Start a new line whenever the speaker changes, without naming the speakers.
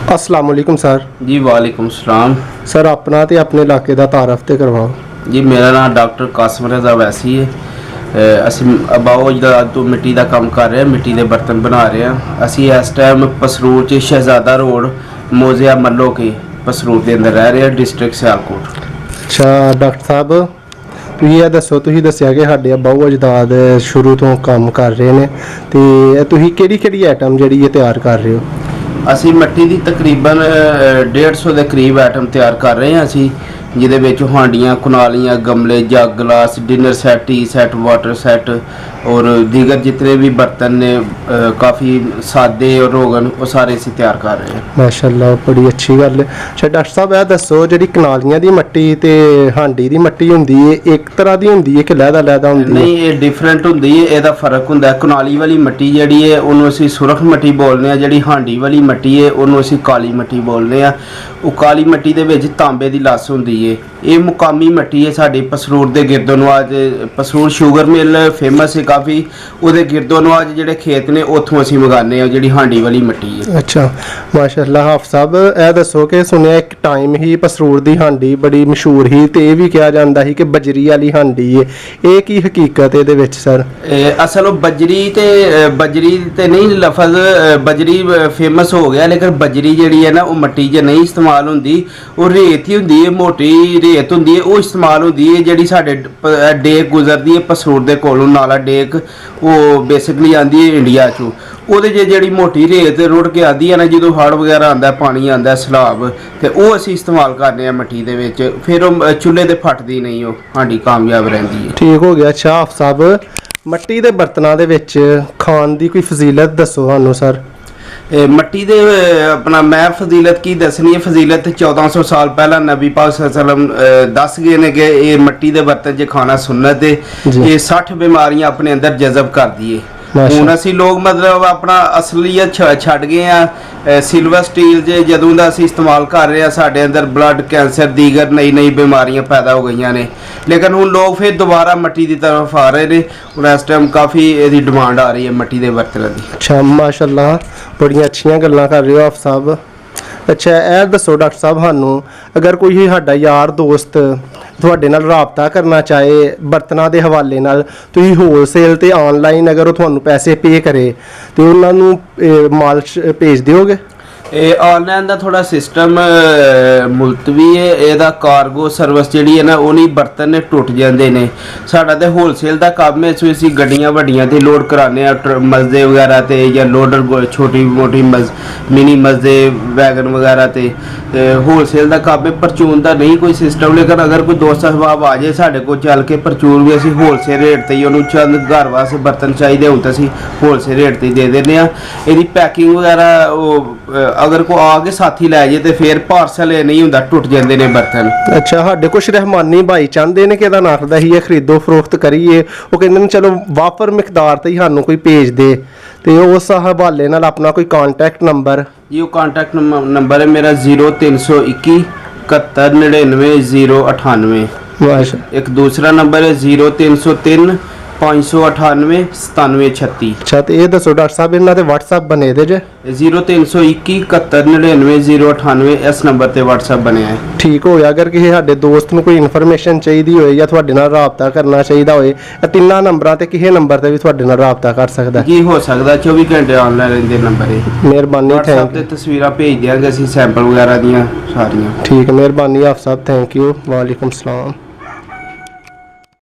अस्सलाम वालेकुम सर।
जी वालेकुम सलाम।
सर अपना ते अपने इलाके का तारफ ते करवाओ।
जी मेरा नाम डॉक्टर कासिम रज़ा वैसी है। ਅਸੀਂ ਅਬਾਓ ਜਿਹੜਾ ਤੋਂ ਮਿੱਟੀ ਦਾ ਕੰਮ ਕਰ ਰਹੇ ਹਾਂ, ਮਿੱਟੀ ਦੇ ਬਰਤਨ ਬਣਾ ਰਹੇ ਹਾਂ। ਅਸੀਂ ਇਸ ਟਾਈਮ ਪਸਰੂਰ 'ਚ ਸ਼ਹਿਜ਼ਾਦਾ ਰੋਡ ਮੋਜ਼ਿਆ ਮੱਲੋ ਕੇ ਪਸਰੂਰ ਦੇ ਅੰਦਰ ਰਹਿ ਰਹੇ ਹਾਂ, ਡਿਸਟ੍ਰਿਕਟ ਸਿਆਲਕੋਟ।
अच्छा डॉक्टर साहब ਤੁਸੀਂ ਇਹ ਦੱਸੋ, ਤੁਸੀਂ ਦੱਸਿਆ ਕਿ ਸਾਡੇ ਅਬਾਓ ਅਜਦਾਦ ਸ਼ੁਰੂ ਤੋਂ ਕੰਮ ਕਰ ਰਹੇ ਨੇ ਤੇ ਤੁਸੀਂ ਕਿਹੜੀ ਆਈਟਮ ਜਿਹੜੀ ਇਹ ਤਿਆਰ ਕਰ ਰਹੇ ਹੋ?
ਅਸੀਂ ਮਿੱਟੀ ਦੀ ਤਕਰੀਬਨ 150 ਦੇ ਕਰੀਬ ਆਈਟਮ ਤਿਆਰ ਕਰ ਰਹੇ ਹਾਂ ਅਸੀਂ, ਜਿਹਦੇ ਵਿੱਚ ਹਾਂਡੀਆਂ, ਕੁਨਾਲੀਆਂ, ਗਮਲੇ, ਜੱਗ, glass, dinner set, T set, water set और दीगर जितने भी बर्तन ने काफ़ी सादे और रोगन वो सारे ਅਸੀਂ ਤਿਆਰ ਕਰ ਰਹੇ ਹਾਂ।
ਮਾਸ਼ਾਅੱਲਾ ਬੜੀ ਅੱਛੀ ਗੱਲ ਹੈ। ਅੱਛਾ ਡਾਕਟਰ ਸਾਹਿਬ ਇਹ ਦੱਸੋ, ਜਿਹੜੀ ਕਨਾਲੀਆਂ ਦੀ ਮਿੱਟੀ ਤੇ ਹਾਂਡੀ ਦੀ ਮਿੱਟੀ ਹੁੰਦੀ ਹੈ ਇੱਕ ਤਰ੍ਹਾਂ ਦੀ ਹੁੰਦੀ ਹੈ ਕਿ ਲਹਿਦਾ ਹੁੰਦੀ ਹੈ?
ਨਹੀਂ, ਇਹ ਡਿਫਰੈਂਟ ਹੁੰਦੀ ਹੈ, ਇਹਦਾ ਫਰਕ ਹੁੰਦਾ। ਕਨਾਲੀ ਵਾਲੀ ਮਿੱਟੀ ਜਿਹੜੀ ਹੈ ਉਹਨੂੰ ਅਸੀਂ ਸੁਰਖ ਮਿੱਟੀ ਬੋਲਦੇ ਹਾਂ, ਜਿਹੜੀ ਹਾਂਡੀ ਵਾਲੀ ਮਿੱਟੀ ਹੈ ਉਹਨੂੰ ਅਸੀਂ ਕਾਲੀ ਮਿੱਟੀ ਬੋਲਦੇ ਹਾਂ। ਉਹ ਕਾਲੀ ਮਿੱਟੀ ਦੇ ਵਿੱਚ ਤਾਂਬੇ ਦੀ ਲੱਸ ਹੁੰਦੀ ਹੈ। ਇਹ ਮੁਕਾਮੀ ਮਿੱਟੀ ਹੈ ਸਾਡੀ ਪਸਰੂਰ ਦੇ ਗਿਰਦੋ Nawaz. Pasrur sugar mill famous ਹੈ ਕਾਫੀ, ਉਹਦੇ ਗਿਰਦੋ ਨਵਾਜ਼ ਜਿਹੜੇ ਖੇਤ ਨੇ ਉੱਥੋਂ ਅਸੀਂ ਮੰਗਾਉਂਦੇ ਹਾਂ ਜਿਹੜੀ ਹਾਂਡੀ ਵਾਲੀ ਮਿੱਟੀ ਹੈ।
ਅੱਛਾ ਮਾਸ਼ਾਅੱਲਾ। ਹਾਫਿਜ਼ ਸਾਹਿਬ ਇਹ ਦੱਸੋ ਕਿ ਸੁਣਿਆ ਇੱਕ ਟਾਈਮ ਹੀ ਪਸਰੂਰ ਦੀ ਹਾਂਡੀ ਬੜੀ ਮਸ਼ਹੂਰ ਸੀ ਤੇ ਇਹ ਵੀ ਕਿਹਾ ਜਾਂਦਾ ਸੀ ਕਿ ਬਜਰੀ ਵਾਲੀ ਹਾਂਡੀ ਹੈ, ਇਹ ਕੀ ਹਕੀਕਤ ਇਹਦੇ ਵਿੱਚ ਸਰ?
ਅਸਲ ਉਹ ਬਜਰੀ ਤੇ ਨਹੀਂ ਲਫ਼ਜ਼ ਬਜਰੀ ਫੇਮਸ ਹੋ ਗਿਆ, ਲੇਕਿਨ ਬਜਰੀ ਜਿਹੜੀ ਹੈ ਨਾ ਉਹ ਮਿੱਟੀ 'ਚ ਨਹੀਂ ਇਸਤੇਮਾਲ ਹੁੰਦੀ, ਉਹ ਰੇਤ ਹੀ ਹੁੰਦੀ ਹੈ, ਮੋਟੀ ਰੇਤ ਹੁੰਦੀ ਹੈ, ਉਹ ਇਸਤੇਮਾਲ ਹੁੰਦੀ ਹੈ। ਜਿਹੜੀ ਸਾਡੇ ਡੇਕ ਗੁਜ਼ਰਦੀ ਹੈ ਪਸਰੂਰ ਦੇ ਕੋਲੋਂ, ਨਾਲਾ ਡੇਕ, ਉਹ ਬੇਸਿਕਲੀ ਆਉਂਦੀ ਹੈ ਇੰਡੀਆ 'ਚੋਂ। ਉਹਦੇ 'ਚ ਜਿਹੜੀ ਮੋਟੀ ਰੇਤ ਰੁੜ ਕੇ ਆਉਂਦੀ ਹੈ ਨਾ, ਜਦੋਂ ਹੜ੍ਹ ਵਗੈਰਾ ਆਉਂਦਾ, ਪਾਣੀ ਆਉਂਦਾ ਸਲਾਬ, ਤੇ ਉਹ ਅਸੀਂ ਇਸਤੇਮਾਲ ਕਰਦੇ ਹਾਂ ਮਿੱਟੀ ਦੇ ਵਿੱਚ। ਫਿਰ ਉਹ ਚੁੱਲ੍ਹੇ 'ਤੇ ਫਟਦੀ ਨਹੀਂ, ਉਹ ਹਾਂਡੀ ਕਾਮਯਾਬ ਰਹਿੰਦੀ ਹੈ।
ਠੀਕ ਹੋ ਗਿਆ। ਅੱਛਾ ਹਾਫਿਜ਼ ਸਾਹਿਬ ਮਿੱਟੀ ਦੇ ਬਰਤਨਾਂ ਦੇ ਵਿੱਚ ਖਾਣ ਦੀ ਕੋਈ ਫਜ਼ੀਲਤ ਦੱਸੋ ਸਾਨੂੰ ਸਰ।
ਮਿੱਟੀ ਦੇ ਆਪਣਾ ਮੈਂ ਫਜ਼ੀਲਤ ਕੀ ਦੱਸਣੀ ਹੈ? ਫਜ਼ੀਲਤ 1400 ਸਾਲ ਪਹਿਲਾਂ ਨਬੀ ਪਾਕ ਸੱਲੱਲਾਹੁ ਅਲੈहि ਵਸੱਲਮ ਦੱਸ ਗਏ ਨੇ ਕਿ ਇਹ ਮਿੱਟੀ ਦੇ ਬਰਤਨ 'ਚ ਖਾਣਾ ਸੁन्नत ਹੈ, ਇਹ 60 ਬਿਮਾਰੀਆਂ ਆਪਣੇ ਅੰਦਰ ਜਜ਼ਬ ਕਰਦੀ ਹੈ। ਹੁਣ ਅਸੀਂ ਲੋਕ ਮਤਲਬ ਆਪਣਾ ਅਸਲੀਅਤ ਛੱਡ ਗਏ ਆ, ਸਿਲਵਰ ਸਟੀਲ ਜੇ ਜਦੋਂ ਦਾ ਅਸੀਂ ਇਸਤੇਮਾਲ ਕਰ ਰਹੇ ਆ, ਸਾਡੇ ਅੰਦਰ ਬਲੱਡ ਕੈਂਸਰ ਦੀਗਰ ਨਈ ਬਿਮਾਰੀਆਂ ਪੈਦਾ ਹੋ ਗਈਆਂ ਨੇ। ਲੇਕਿਨ ਹੁਣ ਲੋਕ ਫਿਰ ਦੁਬਾਰਾ ਮਿੱਟੀ ਦੀ ਤਰਫ ਆ ਰਹੇ ਨੇ। ਹੁਣ ਇਸ ਟਾਈਮ ਕਾਫੀ ਇਹਦੀ ਡਿਮਾਂਡ ਆ ਰਹੀ ਹੈ ਮਿੱਟੀ ਦੇ ਬਰਤਨਾਂ ਦੀ।
ਅੱਛਾ ਮਾਸ਼ਾਅੱਲਾ ਬੜੀਆਂ ਅੱਛੀਆਂ ਗੱਲਾਂ ਕਰ ਰਹੇ ਹੋ ਆਪ ਸਾਹਿਬ। ਅੱਛਾ ਇਹ ਦੱਸੋ ਡਾਕਟਰ ਸਾਹਿਬ ਸਾਨੂੰ, ਅਗਰ ਕੋਈ ਸਾਡਾ ਯਾਰ ਦੋਸਤ ਤੁਹਾਡੇ ਨਾਲ ਰਾਬਤਾ ਕਰਨਾ ਚਾਹੇ ਬਰਤਨਾਂ ਦੇ ਹਵਾਲੇ ਨਾਲ, ਤੁਸੀਂ ਹੋਲਸੇਲ ਤੇ ਆਨਲਾਈਨ ਅਗਰ ਉਹ ਤੁਹਾਨੂੰ ਪੈਸੇ ਪੇ ਕਰੇ ਤੇ ਉਹਨਾਂ ਨੂੰ ਮਾਲ ਭੇਜ ਦਿਓਗੇ? ਇਹ
ਆਨਲਾਈਨ ਦਾ ਥੋੜਾ ਸਿਸਟਮ ਮੁਲਤਵੀ ਹੈ। ਇਹਦਾ ਕਾਰਗੋ ਸਰਵਿਸ ਜਿਹੜੀ ਹੈ ਨਾ, ਉਹ ਨਹੀਂ, ਬਰਤਨ ਨੇ ਟੁੱਟ ਜਾਂਦੇ ਨੇ। ਸਾਡਾ ਤੇ ਹੋਲਸੇਲ ਦਾ ਕੰਮ ਹੈ, ਸੋ ਅਸੀਂ ਗੱਡੀਆਂ ਵੱਡੀਆਂ ਤੇ ਲੋਡ ਕਰਾਉਂਦੇ ਆ, ਮਜ਼ਦੇ ਵਗੈਰਾ ਤੇ, ਜਾਂ ਲੋਡਰ ਛੋਟੀ ਮੋਟੀ ਮਿਨੀ ਮਜ਼ਦੇ ਵੈਗਨ ਵਗੈਰਾ ਤੇ ਹੋਲਸੇਲ ਦਾ ਕੰਮ ਹੈ। ਪਰਚੂਨ ਦਾ ਨਹੀਂ ਕੋਈ ਸਿਸਟਮ, ਲੇਕਿਨ ਅਗਰ ਕੋਈ ਦੋਸਤ ਅਹਿਬਾਬ ਆ ਜਾਏ ਸਾਡੇ ਕੋਲ ਚੱਲ ਕੇ, ਪਰਚੂਨ ਵੀ ਅਸੀਂ ਹੋਲਸੇਲ ਰੇਟ ਤੇ ਹੀ ਉਹਨੂੰ ਚੰਦ ਘਰ ਵਾਸਤੇ ਬਰਤਨ ਚਾਹੀਦੇ ਹੁਣ ਤਾਂ ਅਸੀਂ ਹੋਲਸੇਲ ਰੇਟ ਤੇ ਦੇ ਦਿੰਦੇ ਆ। ਇਹਦੀ ਪੈਕਿੰਗ ਵਗੈਰਾ ਉਹ ਅਗਰ ਕੋਈ ਆ ਕੇ ਸਾਥੀ ਲੈ ਜੇ ਤੇ ਫਿਰ ਪਾਰਸਲ ਇਹ ਨਹੀਂ ਹੁੰਦਾ, ਟੁੱਟ ਜਾਂਦੇ ਨੇ ਬਰਤਨ।
ਅੱਛਾ ਸਾਡੇ ਕੁਛ ਰਹਿਮਾਨੀ ਭਾਈ ਚਾਹੁੰਦੇ ਨੇ ਕਿ ਇਹਦਾ ਨਾਖਦਾ ਹੀ ਇਹ ਖਰੀਦੋ ਫਰੋਖਤ ਕਰੀਏ, ਉਹ ਕਹਿੰਦੇ ਨੇ ਚਲੋ ਵਾਫਰ ਮਿਕਦਾਰ ਤੇ ਹੀ ਸਾਨੂੰ ਕੋਈ ਭੇਜ ਦੇ, ਤੇ ਉਸ ਹਵਾਲੇ ਨਾਲ ਆਪਣਾ ਕੋਈ ਕਾਂਟੈਕਟ ਨੰਬਰ?
ਜੀ ਉਹ ਕਾਂਟੈਕਟ ਨੰਬਰ ਹੈ ਮੇਰਾ 0321 7199 098। ਇੱਕ ਦੂਸਰਾ ਨੰਬਰ ਹੈ 0303 598 9736।
ਅੱਛਾ ਤੇ ਇਹ ਦੱਸੋ ਡਾਕਟਰ ਸਾਹਿਬ ਇਹਨਾਂ ਤੇ WhatsApp ਬਣੇ ਦੇ ਜੇ?
0321 7199 098 ਇਸ ਨੰਬਰ ਤੇ WhatsApp ਬਣਿਆ ਹੈ।
ਠੀਕ ਹੋ ਗਿਆ। ਅਗਰ ਕਿਸੇ ਸਾਡੇ ਦੋਸਤ ਨੂੰ ਕੋਈ ਇਨਫੋਰਮੇਸ਼ਨ ਚਾਹੀਦੀ ਹੋਏ ਜਾਂ ਤੁਹਾਡੇ ਨਾਲ ਰਾਬਤਾ ਕਰਨਾ ਚਾਹੀਦਾ ਹੋਏ, ਇਹ ਤਿੰਨਾਂ ਨੰਬਰਾਂ ਤੇ ਕਿਸੇ ਨੰਬਰ ਤੇ ਵੀ ਤੁਹਾਡੇ ਨਾਲ ਰਾਬਤਾ ਕਰ ਸਕਦਾ?
ਜੀ ਹੋ ਸਕਦਾ, 24 ਘੰਟੇ ਆਨਲਾਈਨ ਰਹਿੰਦੇ ਨੰਬਰ ਹੈ।
ਮਿਹਰਬਾਨੀ,
WhatsApp ਤੇ ਤਸਵੀਰਾਂ ਭੇਜ ਦਿਆਂਗੇ ਅਸੀਂ, ਸੈਂਪਲ ਵਗੈਰਾ ਦੀਆਂ ਸਾਰੀਆਂ।
ਠੀਕ ਹੈ, ਮਿਹਰਬਾਨੀ ਆਪ ਸਾਹਿਬ, ਥੈਂਕ ਯੂ, ਵਾਲੇਕੁਮ ਸਲਾਮ।